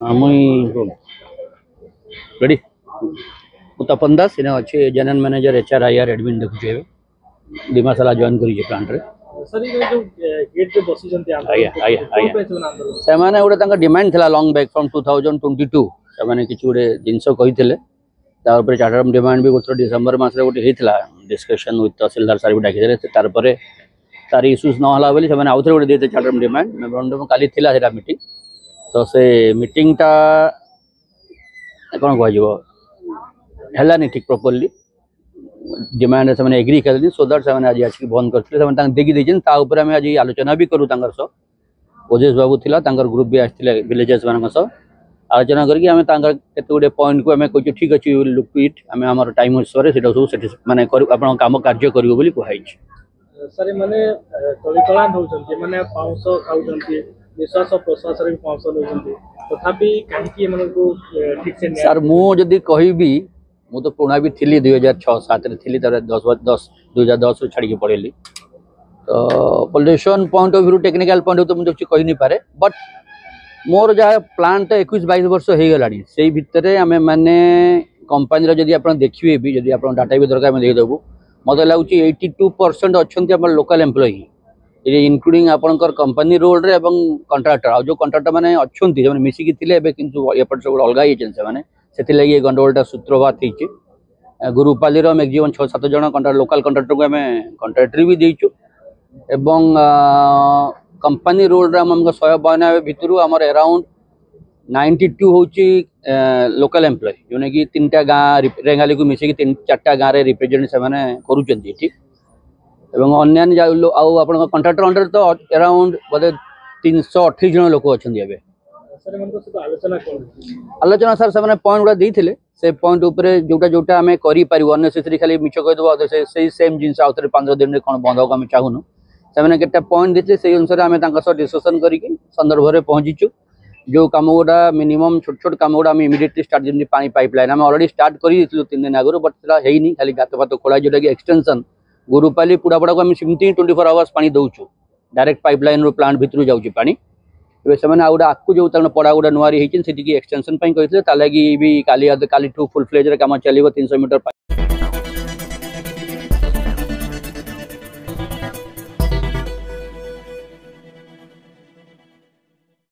मुई रेडी तपन दास इने अच्छे जनरल मैनेजर HRIR एडमिन देखुचे दिमास साला जॉइन करी प्लांट रे सर ये जो गेट पे बसी जंती से माने गोटे तांका डिमांड थिला लॉन्ग बैक फ्रॉम 2022 से माने किछु गोटे जिंस कहिथिले तार ऊपर चार्टर डिमांड भी गोटे डिसेंबर मास रे गोटे हेथिला डिस्कशन विथ तहसीलदार सार भी डाकी देले तार परे तार इश्यूज न होला बोली से माने आउथरे गोटे देते चार्टर डिमांड मेमोरेंडम काली थिला सेटा मीटिंग तो से मीटिंग टा कौन कह हेलानी ठीक प्रॉपर्ली डिमांड से मैंने एग्री कर सो दैट से आज आसिक बंद करते देखी देखें आज आलोचना भी करूँ ओजेश बाबू थिला ग्रुप भी आसते विलेजेस मान आलोचना करके गोटे पॉइंट को आम कह ठीक अच्छे लुक टू इट आम आम टाइम अनुसार सब माने आप कम कार्य करूँ कहुई सर माने तलीकलांत होउछन्ती माने पाउस खाउछन्ती विश्वास प्रश्वास रे पाउस होउछन्ती तथापि काहेकि एमनको ठीक से सर मु जदी कहिबी मु तो पुणा भी थी 2006-07 रे थी 2010 छाड़ी के पढ़ेली तो politician point of view technical point of तो मुझे कहि नहीं पारे बट मोर जहाँ प्लान तो 21-22 वर्ष हो गलानी से भितर आम मैंने कंपनी जदि आप देखिए भी जदि आप डाटा भी दरकार आम देदेबू मत लगुच 82% अच्छा लोकल एम्प्लॉई इनक्लूडिंग आपंकर कंपनी रोल रे एवं कंट्राक्टर आ जो कंट्राक्टर मैंने अच्छा मिसिकी थे एपट सब अलग होने से गंडगोलटा सूत्रपात हो गुरुपाली मैक्सिमम 6-7 जन लोकल कंट्राक्टर को आम कंट्राक्टर भी देचु एवं कंपनी रोल रे 192 भितर आमर अराउंड 92 हूँ लोकल एम्प्लॉय जो कि 3टा गाँ रेंगाली को मिसेक 3-4टा गाँव में रिप्रेजेंट से करुँच आप कंट्राक्टर अंडर तो अराउंड बोधे 328 जन लोक अच्छा आलोचना सर से पॉइंट गुड़ा देते से पॉइंट उपरे जोटा जोटा आम कर खाली मिछ कहीदेव से सेम जिन आउ 15 दिन में कौन बंद आम चाहूनु से केटा पॉइंट देते से अनुसार आम डिस्कसन करके संदर्भ में पहुँचीचु जो कम गुड़ा मिनिमम छोट छोट कम गुड़ा इमिडिएटली स्टार्ट जमी पानी पाइपलाइन आम अलरेडी स्टार्ट कर 3 दिन आगु बट है खाली गात फात खोला जोटा कि एक्सटेंशन गुरुपाली पुड़ापड़ा को आम सेमती 24 आवर्स पानी दौचु डायरेक्ट पाइपलाइन रो प्लांट भितर जाऊँगी पानी से आगे आकु जो पड़ा गुड़ा नुआरी होती एक्सटेंशन कहते भी काली फुल फ्लेज कम चलो 300 मीटर।